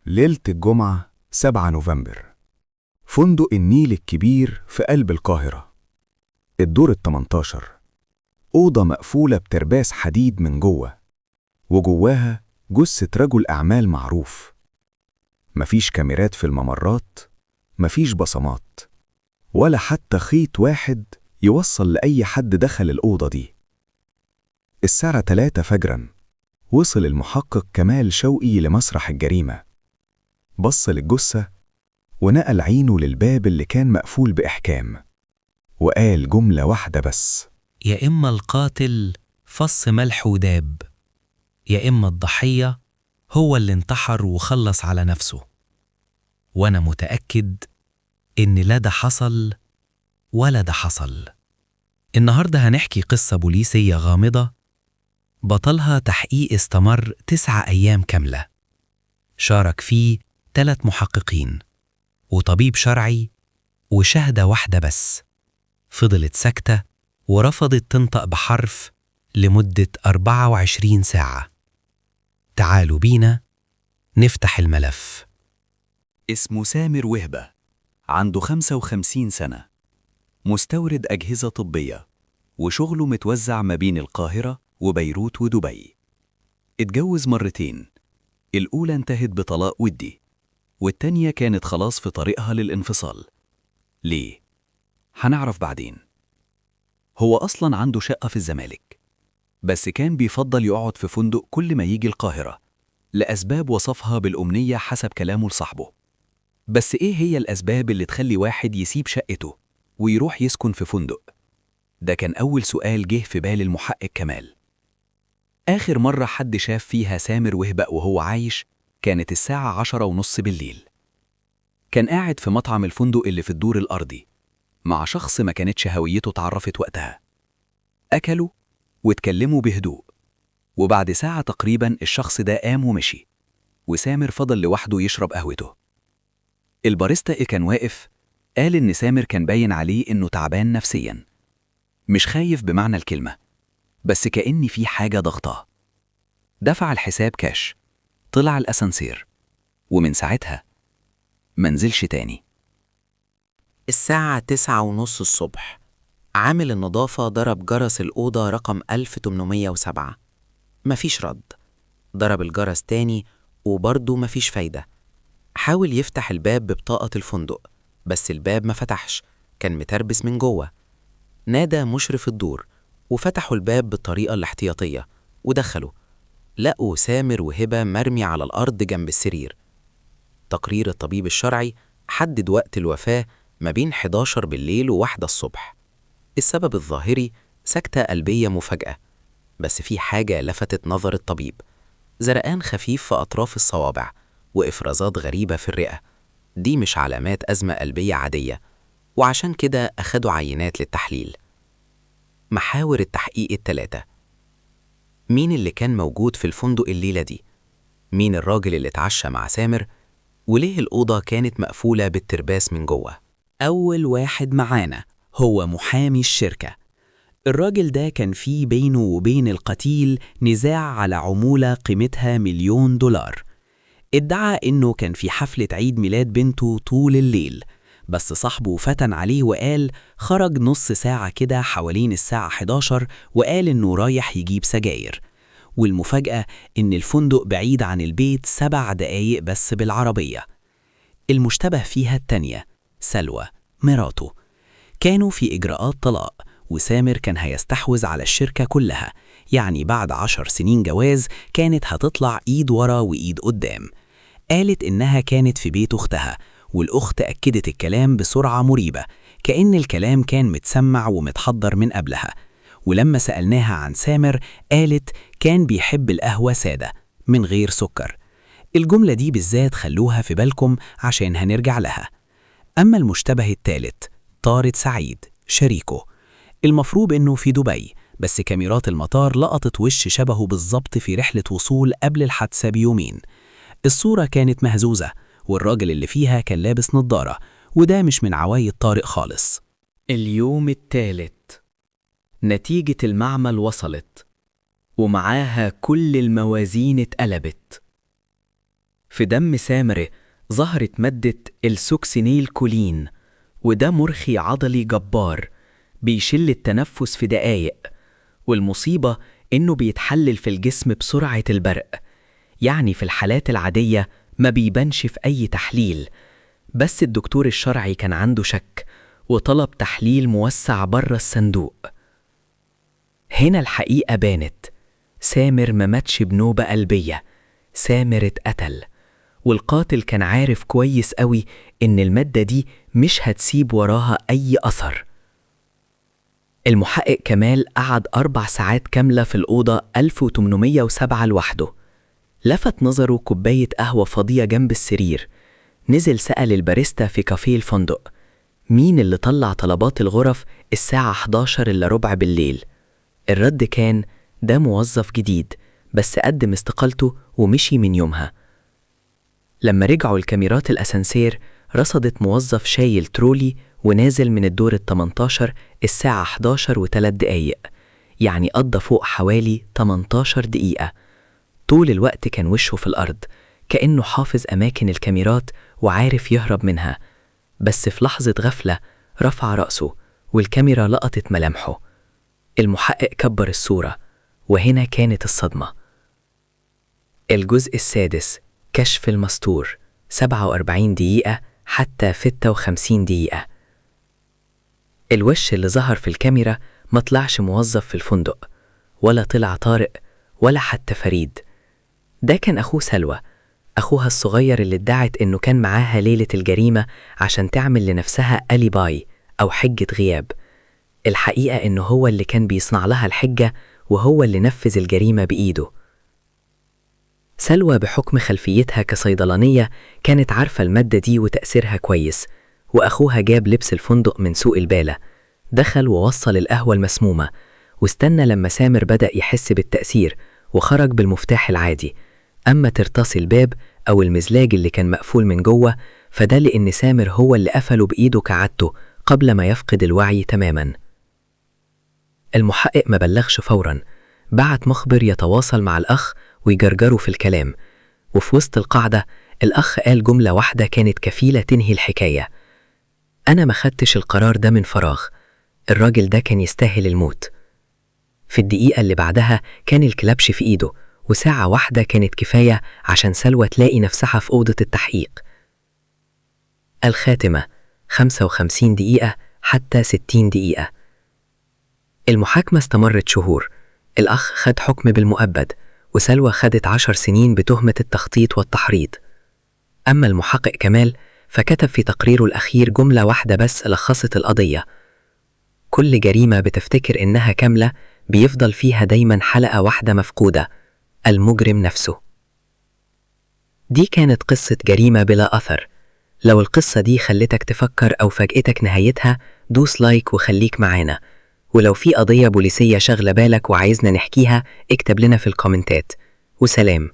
ليلة الجمعة 7 نوفمبر. فندق النيل الكبير في قلب القاهرة. الدور ال18. أوضة مقفولة بترباس حديد من جوه، وجواها جثة رجل أعمال معروف. مفيش كاميرات في الممرات، مفيش بصمات، ولا حتى خيط واحد يوصل لأي حد دخل الأوضة دي. الساعة 3 فجراً وصل المحقق كمال شوقي لمسرح الجريمة. بص للجثة ونقل عينه للباب اللي كان مقفول بإحكام، وقال جملة واحدة بس: يا إما القاتل فص ملح وداب، يا إما الضحية هو اللي انتحر وخلص على نفسه. وأنا متأكد إن لا ده حصل ولا ده حصل. النهاردة هنحكي قصة بوليسية غامضة بطلها تحقيق استمر 9 أيام كاملة، شارك فيه 3 محققين وطبيب شرعي وشهدة واحدة بس فضلت ساكتة ورفضت تنطق بحرف لمدة 24 ساعة. تعالوا بينا نفتح الملف. اسمه سامر وهبة، عنده 55 سنة، مستورد أجهزة طبية، وشغله متوزع ما بين القاهرة وبيروت ودبي. اتجوز مرتين، الأولى انتهت بطلاق ودي، والتانية كانت خلاص في طريقها للانفصال. ليه؟ هنعرف بعدين. هو أصلاً عنده شقة في الزمالك، بس كان بيفضل يقعد في فندق كل ما يجي القاهرة لأسباب وصفها بالأمنية حسب كلامه لصاحبه. بس إيه هي الأسباب اللي تخلي واحد يسيب شقته ويروح يسكن في فندق؟ ده كان أول سؤال جه في بال المحقق كمال. آخر مرة حد شاف فيها سامر وهبة وهو عايش كانت الساعة 10:30 بالليل. كان قاعد في مطعم الفندق اللي في الدور الأرضي مع شخص ما كانتش هويته اتعرفت وقتها. أكلوا واتكلموا بهدوء، وبعد ساعة تقريبا الشخص ده قام ومشي، وسامر فضل لوحده يشرب قهوته. الباريستا اللي كان واقف قال إن سامر كان باين عليه إنه تعبان نفسياً، مش خايف بمعنى الكلمة، بس كأن في حاجة ضغطاه. دفع الحساب كاش، طلع الأسانسير، ومن ساعتها منزلش تاني. الساعة 9:30 الصبح، عامل النظافة ضرب جرس الأوضة رقم 1807. مفيش رد. ضرب الجرس تاني وبرضه مفيش فايدة. حاول يفتح الباب ببطاقة الفندق، بس الباب ما فتحش، كان متربس من جوه. نادى مشرف الدور وفتحوا الباب بالطريقة الاحتياطية ودخلوا. لقوا سامر وهبة مرمي على الأرض جنب السرير. تقرير الطبيب الشرعي حدد وقت الوفاة ما بين 11 بالليل و1 الصبح. السبب الظاهري سكتة قلبية مفاجئة، بس في حاجة لفتت نظر الطبيب: زرقان خفيف في أطراف الصوابع وإفرازات غريبة في الرئة. دي مش علامات أزمة قلبية عادية، وعشان كده أخدوا عينات للتحليل. محاور التحقيق ال3: مين اللي كان موجود في الفندق الليلة دي؟ مين الراجل اللي اتعشى مع سامر؟ وليه الأوضة كانت مقفولة بالترباس من جوه؟ أول واحد معانا هو محامي الشركة. الراجل ده كان فيه بينه وبين القتيل نزاع على عمولة قيمتها $1,000,000. ادعى إنه كان في حفلة عيد ميلاد بنته طول الليل، بس صاحبه فتن عليه وقال خرج نص ساعة كده حوالين الساعة 11 وقال إنه رايح يجيب سجاير. والمفاجأة إن الفندق بعيد عن البيت 7 دقايق بس بالعربية. المشتبه فيها التانية، سلوى مراته. كانوا في إجراءات طلاق، وسامر كان هيستحوذ على الشركة كلها، يعني بعد 10 سنين جواز كانت هتطلع إيد ورا وإيد قدام. قالت إنها كانت في بيت أختها، والأخت أكدت الكلام بسرعة مريبة، كأن الكلام كان متسمع ومتحضر من قبلها. ولما سألناها عن سامر قالت كان بيحب القهوة سادة من غير سكر. الجملة دي بالذات خلوها في بالكم عشان هنرجع لها. أما المشتبه الثالث، طارق سعيد شريكه. المفروض إنه في دبي، بس كاميرات المطار لقطت وش شبهه بالظبط في رحلة وصول قبل الحادثة بيومين. الصورة كانت مهزوزة، والراجل اللي فيها كان لابس نظارة، وده مش من عوايد طارق خالص. اليوم الثالث، نتيجة المعمل وصلت، ومعاها كل الموازين اتقلبت. في دم سامر ظهرت مادة السوكسينيل كولين، وده مرخي عضلي جبار بيشل التنفس في دقايق، والمصيبة إنه بيتحلل في الجسم بسرعة البرق. يعني في الحالات العادية ما بيبانش في أي تحليل، بس الدكتور الشرعي كان عنده شك وطلب تحليل موسع بره الصندوق. هنا الحقيقة بانت، سامر ما ماتش بنوبة قلبية، سامر اتقتل، والقاتل كان عارف كويس قوي إن المادة دي مش هتسيب وراها أي أثر. المحقق كمال قعد 4 ساعات كاملة في الأوضة 1807 لوحده. لفت نظره كوباية قهوة فاضية جنب السرير. نزل سأل الباريستا في كافيه الفندق مين اللي طلع طلبات الغرف الساعة 11 إلا ربع بالليل. الرد كان ده موظف جديد بس قدم استقالته ومشي من يومها. لما رجعوا الكاميرات الأسانسير رصدت موظف شايل ترولي ونازل من الدور ال18 الساعة 11:03، يعني قضى فوق حوالي 18 دقيقة. طول الوقت كان وشه في الأرض كأنه حافظ أماكن الكاميرات وعارف يهرب منها، بس في لحظة غفلة رفع رأسه والكاميرا لقطت ملامحه. المحقق كبر الصورة، وهنا كانت الصدمة. الجزء السادس، كشف المستور، 47 دقيقة حتى 56 دقيقة. الوش اللي ظهر في الكاميرا ما طلعش موظف في الفندق، ولا طلع طارق، ولا حتى فريد. ده كان أخوه سلوى، أخوها الصغير اللي ادعت إنه كان معاها ليلة الجريمة عشان تعمل لنفسها أليباي أو حجة غياب. الحقيقة إنه هو اللي كان بيصنع لها الحجة، وهو اللي نفذ الجريمة بإيده. سلوى بحكم خلفيتها كصيدلانية كانت عارفة المادة دي وتأثيرها كويس، وأخوها جاب لبس الفندق من سوق البالة، دخل ووصل القهوة المسمومة، واستنى لما سامر بدأ يحس بالتأثير وخرج بالمفتاح العادي. أما ترتصي الباب أو المزلاج اللي كان مقفول من جوه فده لأن سامر هو اللي قفله بإيده كعادته قبل ما يفقد الوعي تماما. المحقق ما بلغش فورا، بعت مخبر يتواصل مع الأخ ويجرجره في الكلام، وفي وسط القعدة الأخ قال جملة واحدة كانت كفيلة تنهي الحكاية: أنا ما خدتش القرار ده من فراغ، الراجل ده كان يستاهل الموت. في الدقيقة اللي بعدها كان الكلبش في إيده، وساعة واحدة كانت كفاية عشان سلوى تلاقي نفسها في أوضة التحقيق. الخاتمة، 55 دقيقة حتى 60 دقيقة. المحاكمة استمرت شهور، الأخ خد حكم بالمؤبد، وسلوى خدت 10 سنين بتهمة التخطيط والتحريض. أما المحقق كمال فكتب في تقريره الأخير جملة واحدة بس لخصت القضية: كل جريمة بتفتكر إنها كاملة بيفضل فيها دايما حلقة واحدة مفقودة، المجرم نفسه. دي كانت قصة جريمة بلا أثر. لو القصة دي خلتك تفكر أو فاجأتك نهايتها دوس لايك وخليك معانا، ولو في قضية بوليسية شغلة بالك وعايزنا نحكيها اكتب لنا في الكومنتات. وسلام.